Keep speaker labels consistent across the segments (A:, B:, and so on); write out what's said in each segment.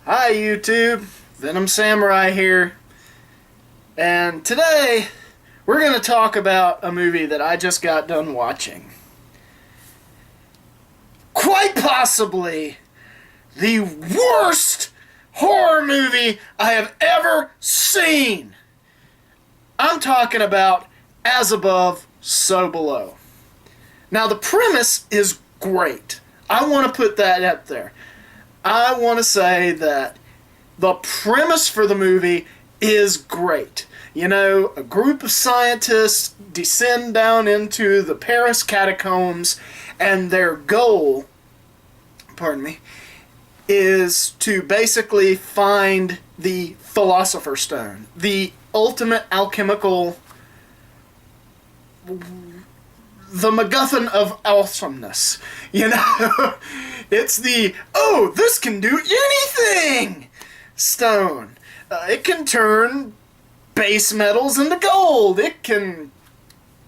A: Hi YouTube, Venomsamurai here, and today we're going to talk about a movie that I just got done watching. Quite possibly the worst horror movie I have ever seen. I'm talking about As Above, So Below. Now the premise is great. I want to put that up there. I want to say that the premise for the movie is great. You know, a group of scientists descend down into the Paris catacombs, and their goal, is to basically find the Philosopher's Stone, the ultimate alchemical, the MacGuffin of awesomeness. You know, it's the, oh, this can do anything stone. It can turn base metals into gold. It can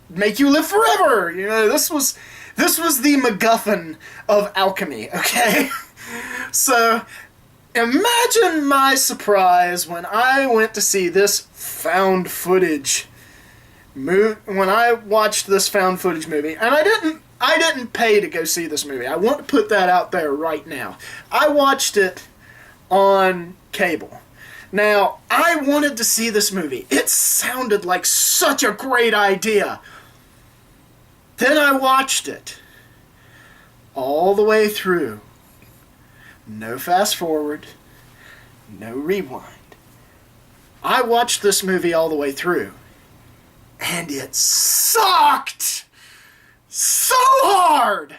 A: make you live forever. You know, this was the MacGuffin of alchemy, okay? So, imagine my surprise when I went to see this found footage when I watched this found footage movie, and I didn't pay to go see this movie. I want to put that out there right now. I watched it on cable. Now, I wanted to see this movie. It sounded like such a great idea. Then I watched it all the way through. No fast forward, no rewind. I watched this movie all the way through, and it sucked so hard.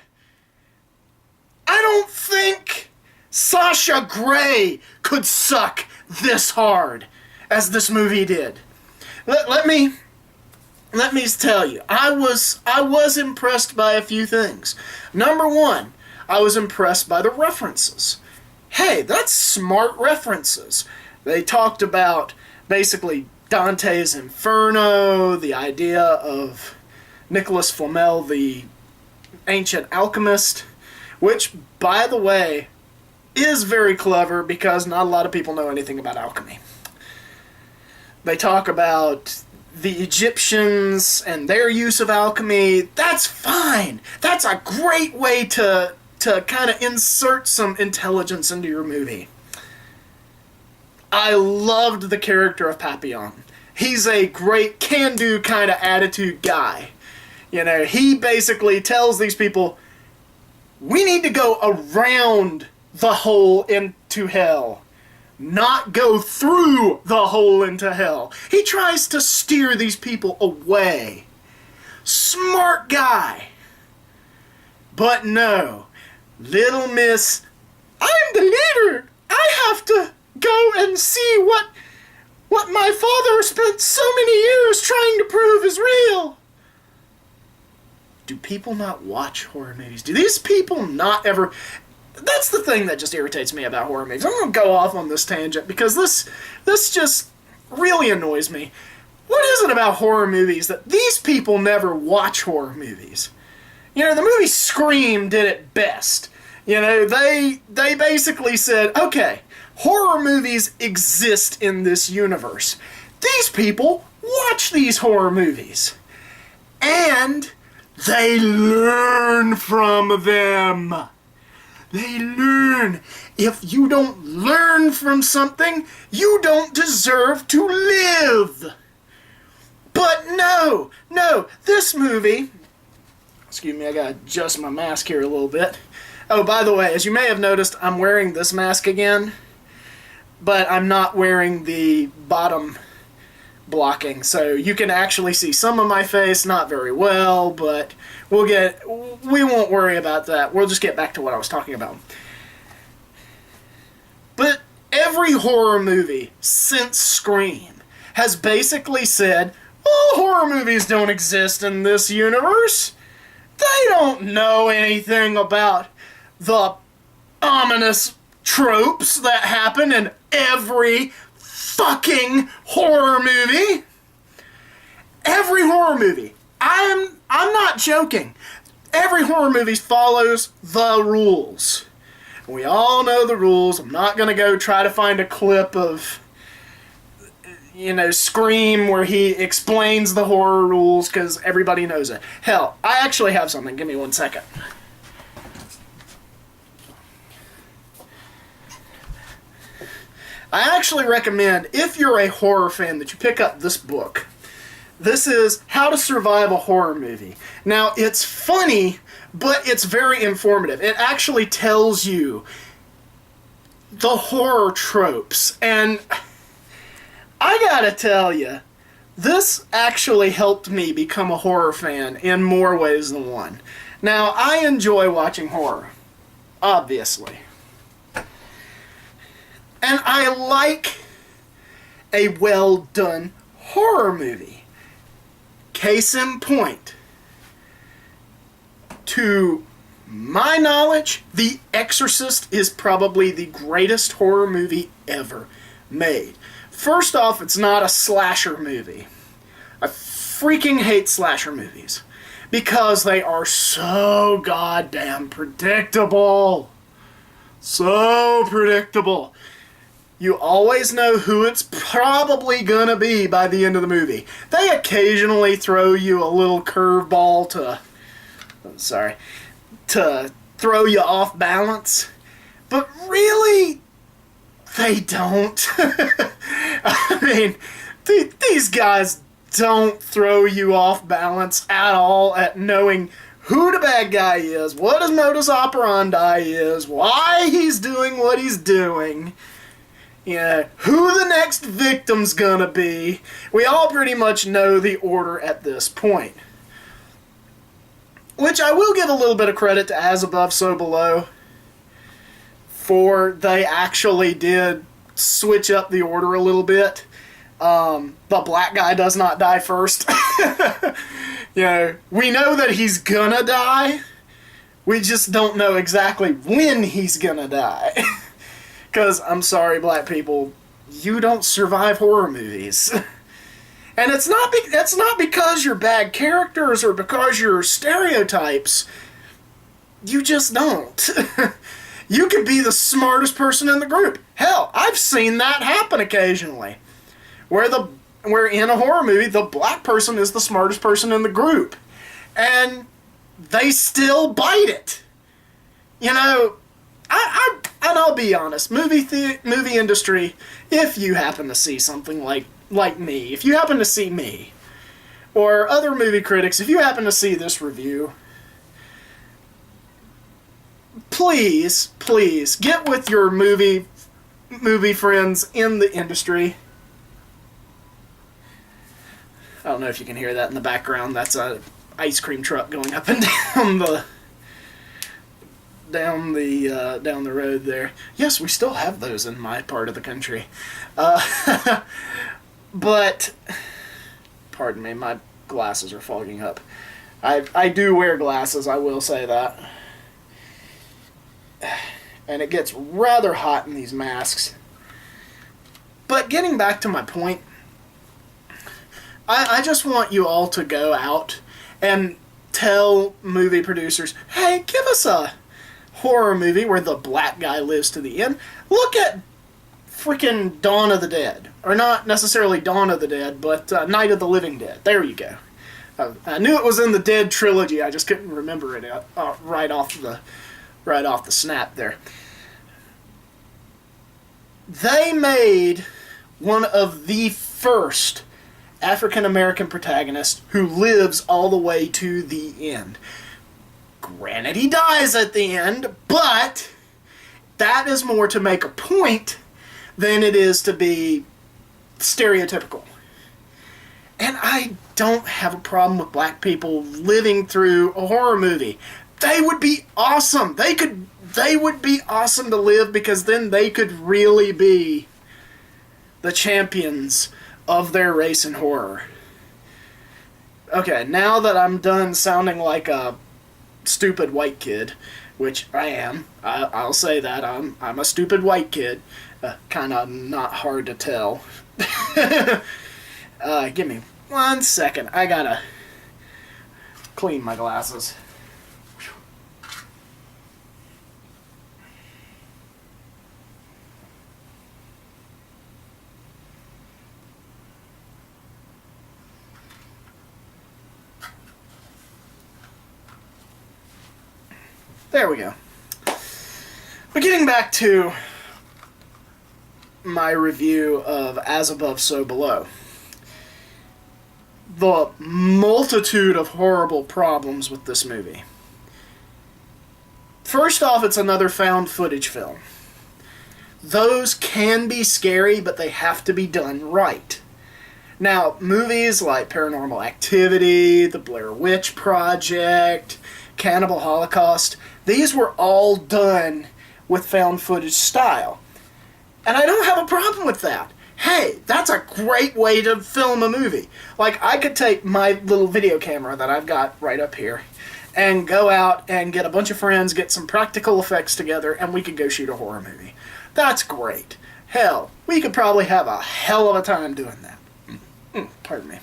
A: I don't think Sasha Grey could suck this hard as this movie did. Let me tell you, I was impressed by a few things. Number one, I was impressed by the references. Hey, that's smart references. They talked about basically Dante's Inferno, the idea of Nicholas Flamel, the ancient alchemist, which, by the way, is very clever because not a lot of people know anything about alchemy. They talk about the Egyptians and their use of alchemy. That's fine. That's a great way to kind of insert some intelligence into your movie. I loved the character of Papillon. He's a great can-do kind of attitude guy. You know, he basically tells these people, we need to go around the hole into hell, not go through the hole into hell. He tries to steer these people away. Smart guy. But no, little miss, I'm the leader. I have to go and see what my father spent so many years trying to prove is real. Do people not watch horror movies? Do these people not ever... That's the thing that just irritates me about horror movies. I'm going to go off on this tangent because this just really annoys me. What is it about horror movies that these people never watch horror movies? You know, the movie Scream did it best. You know, they basically said, okay, horror movies exist in this universe. These people watch these horror movies. And they learn from them. They learn. If you don't learn from something, you don't deserve to live. But no, this movie... Excuse me, I gotta adjust my mask here a little bit. Oh, by the way, as you may have noticed, I'm wearing this mask again, but I'm not wearing the bottom blocking, so you can actually see some of my face, not very well, but we won't worry about that. We'll just get back to what I was talking about. But every horror movie since Scream has basically said, oh, horror movies don't exist in this universe. They don't know anything about the ominous tropes that happen in every fucking horror movie. Every horror movie. I'm not joking. Every horror movie follows the rules. We all know the rules. I'm not going to go try to find a clip of, Scream where he explains the horror rules, because everybody knows it. Hell, I actually have something. Give me 1 second. I actually recommend, if you're a horror fan, that you pick up this book. This is How to Survive a Horror Movie. Now, it's funny, but it's very informative. It actually tells you the horror tropes. And I gotta tell you, this actually helped me become a horror fan in more ways than one. Now, I enjoy watching horror, obviously. And I like a well-done horror movie. Case in point, to my knowledge, The Exorcist is probably the greatest horror movie ever made. First off, it's not a slasher movie. I freaking hate slasher movies because they are so goddamn predictable. So predictable. You always know who it's probably gonna be by the end of the movie. They occasionally throw you a little curveball to throw you off balance. But really, they don't. I mean, these guys don't throw you off balance at all at knowing who the bad guy is, what his modus operandi is, why he's doing what he's doing. Who the next victim's gonna be. We all pretty much know the order at this point. Which I will give a little bit of credit to As Above, So Below, for they actually did switch up the order a little bit. The black guy does not die first. We know that he's gonna die. We just don't know exactly when he's gonna die. Because, I'm sorry, black people, you don't survive horror movies. And it's not because you're bad characters or because you're stereotypes. You just don't. You could be the smartest person in the group. Hell, I've seen that happen occasionally. Where in a horror movie, the black person is the smartest person in the group. And they still bite it. And I'll be honest, movie industry, if you happen to see something like me, if you happen to see me, or other movie critics, if you happen to see this review, please get with your movie friends in the industry. I don't know if you can hear that in the background. That's a ice cream truck going up and down the road there. Yes, we still have those in my part of the country. But, pardon me, my glasses are fogging up. I do wear glasses, I will say that. And it gets rather hot in these masks. But getting back to my point, I just want you all to go out and tell movie producers, hey, give us a horror movie where the black guy lives to the end. Look at freaking Dawn of the Dead. Or not necessarily Dawn of the Dead, but Night of the Living Dead. There you go. I knew it was in the Dead trilogy, I just couldn't remember it right off the snap there. They made one of the first African-American protagonists who lives all the way to the end. Granted, he dies at the end, but that is more to make a point than it is to be stereotypical. And I don't have a problem with black people living through a horror movie. They would be awesome. They would be awesome to live, because then they could really be the champions of their race in horror. Okay, now that I'm done sounding like a stupid white kid, which I am, I'll say that I'm a stupid white kid. Kind of not hard to tell. Give me 1 second. I gotta clean my glasses. There we go. But getting back to my review of As Above, So Below. The multitude of horrible problems with this movie. First off, it's another found footage film. Those can be scary, but they have to be done right. Now, movies like Paranormal Activity, The Blair Witch Project, Cannibal Holocaust, these were all done with found footage style. And I don't have a problem with that. Hey, that's a great way to film a movie. Like, I could take my little video camera that I've got right up here and go out and get a bunch of friends, get some practical effects together, and we could go shoot a horror movie. That's great. Hell, we could probably have a hell of a time doing that. Pardon me.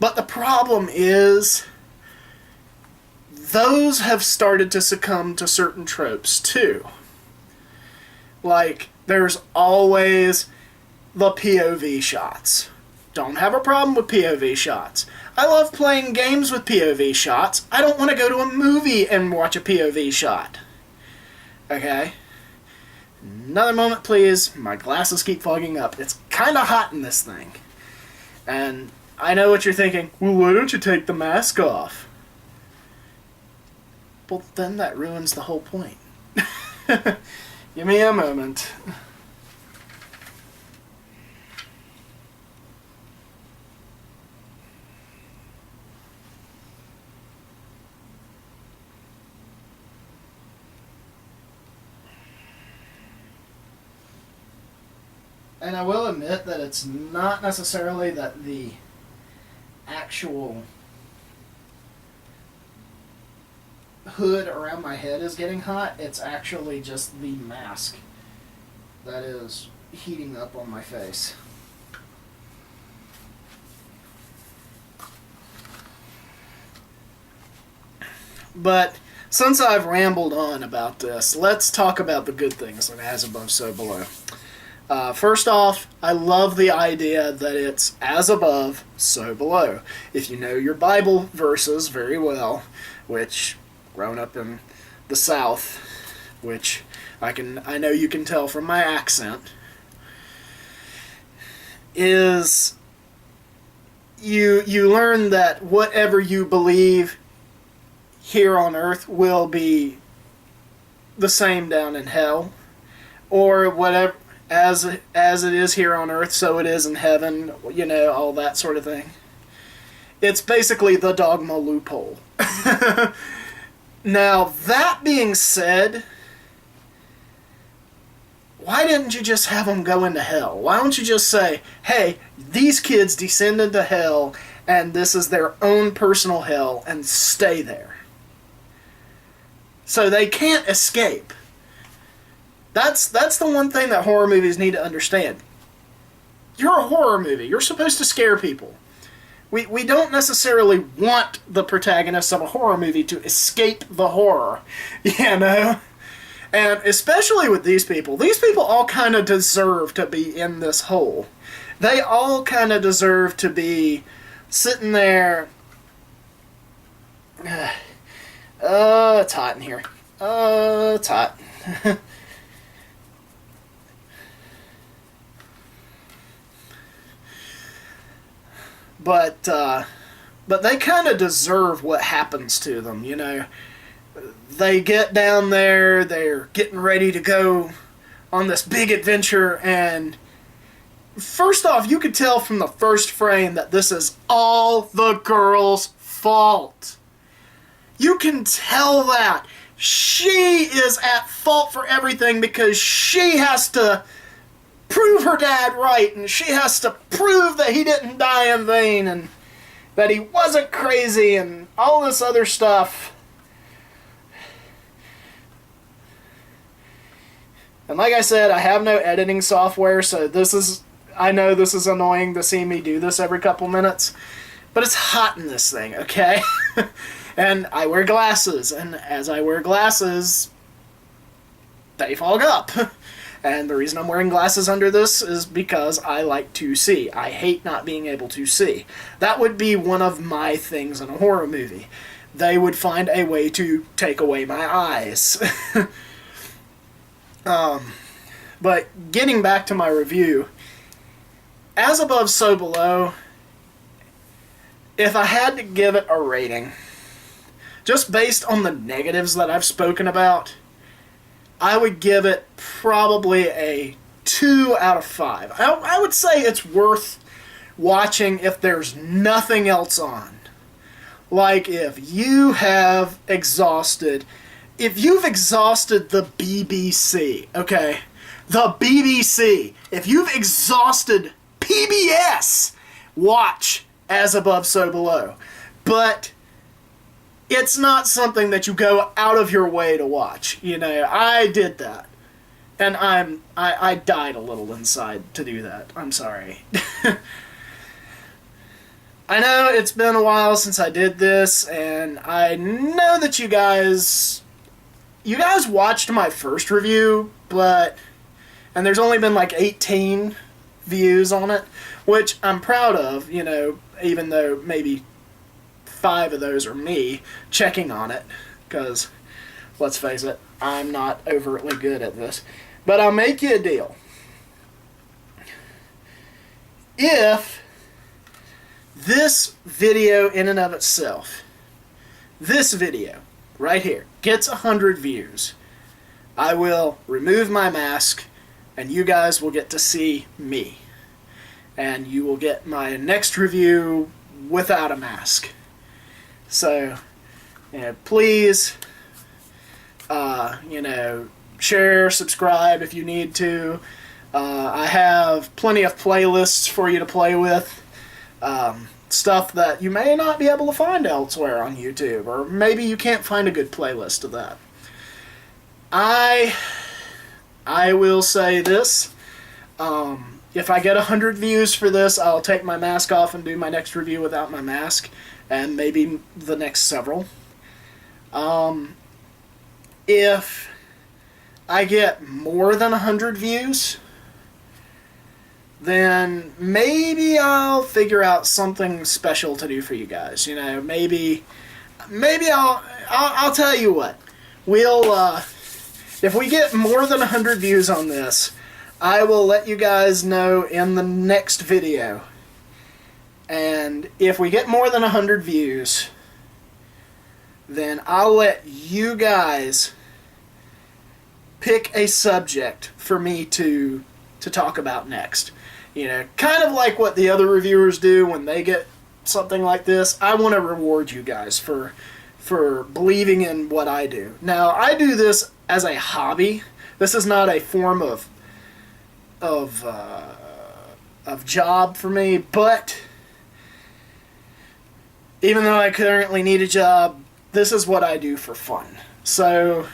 A: But the problem is, those have started to succumb to certain tropes too. Like, there's always the POV shots. Don't have a problem with POV shots. I love playing games with POV shots. I don't want to go to a movie and watch a POV shot. Okay? Another moment, please. My glasses keep fogging up. It's kind of hot in this thing. And I know what you're thinking. Well, why don't you take the mask off? Well, then that ruins the whole point. Give me a moment. And I will admit that it's not necessarily that the actual hood around my head is getting hot. It's actually just the mask that is heating up on my face. But since I've rambled on about this, let's talk about the good things in As Above, So Below. First off, I love the idea that it's as above, so below. If you know your Bible verses very well, which, grown up in the South, which I know you can tell from my accent, is you learn that whatever you believe here on earth will be the same down in hell, or whatever. As it is here on earth, so it is in heaven, you know, all that sort of thing. It's basically the dogma loophole. Now, that being said, why didn't you just have them go into hell? Why don't you just say, hey, these kids descend into hell, and this is their own personal hell, and stay there? So they can't escape. That's the one thing that horror movies need to understand. You're a horror movie. You're supposed to scare people. We don't necessarily want the protagonists of a horror movie to escape the horror, you know? And especially with these people all kind of deserve to be in this hole. They all kind of deserve to be sitting there. It's hot in here. It's hot. But they kind of deserve what happens to them, you know. They get down there, they're getting ready to go on this big adventure, and first off, you could tell from the first frame that this is all the girl's fault. You can tell that. She is at fault for everything because she has to prove her dad right, and she has to prove that he didn't die in vain, and that he wasn't crazy, and all this other stuff. And like I said, I have no editing software, so I know this is annoying to see me do this every couple minutes, but it's hot in this thing, okay? And I wear glasses, and as I wear glasses, they fog up. And the reason I'm wearing glasses under this is because I like to see. I hate not being able to see. That would be one of my things in a horror movie. they would find a way to take away my eyes. But getting back to my review, As Above, So Below, if I had to give it a rating, just based on the negatives that I've spoken about, I would give it probably a 2 out of 5. I would say it's worth watching if there's nothing else on. Like if you've exhausted the BBC, okay? The BBC. If you've exhausted PBS, watch As Above, So Below. But it's not something that you go out of your way to watch. You know, I did that. And I died a little inside to do that. I'm sorry. I know it's been a while since I did this, and I know that you guys watched my first review, and there's only been like 18 views on it, which I'm proud of, you know, even though maybe 5 of those are me checking on it, because, let's face it, I'm not overtly good at this. But I'll make you a deal. If this video in and of itself, this video right here, gets 100 views, I will remove my mask and you guys will get to see me. And you will get my next review without a mask. So, you know, please, you know, share, subscribe if you need to. I have plenty of playlists for you to play with. Stuff that you may not be able to find elsewhere on YouTube, or maybe you can't find a good playlist of that. I will say this. If I get 100 views for this, I'll take my mask off and do my next review without my mask, and maybe the next several. If I get more than 100 views, then maybe I'll figure out something special to do for you guys. You know, maybe I'll tell you what. We'll if we get more than 100 views on this, I will let you guys know in the next video. And if we get more than 100 views, then I'll let you guys pick a subject for me to talk about next. You know, kind of like what the other reviewers do when they get something like this. I want to reward you guys for believing in what I do. Now, I do this as a hobby. This is not a form of job for me, but even though I currently need a job, this is what I do for fun. So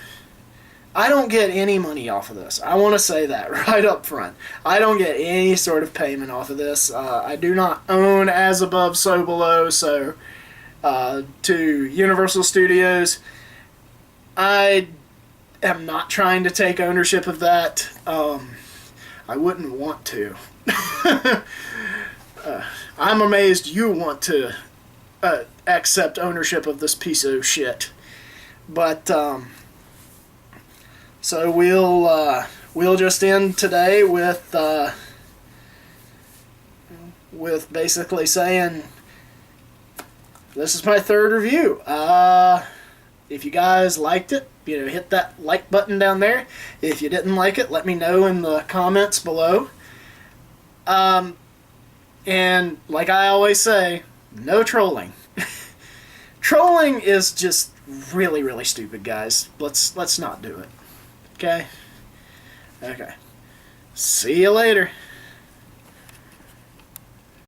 A: I don't get any money off of this. I want to say that right up front. I don't get any sort of payment off of this. I do not own As Above, So Below, so to Universal Studios, I am not trying to take ownership of that. I wouldn't want to. I'm amazed you want to accept ownership of this piece of shit. But so we'll just end today with basically saying this is my third review. If you guys liked it, you know, hit that like button down there. If you didn't like it, let me know in the comments below. And like I always say, no trolling. Trolling is just really, really stupid, guys. Let's not do it. Okay? Okay. See you later.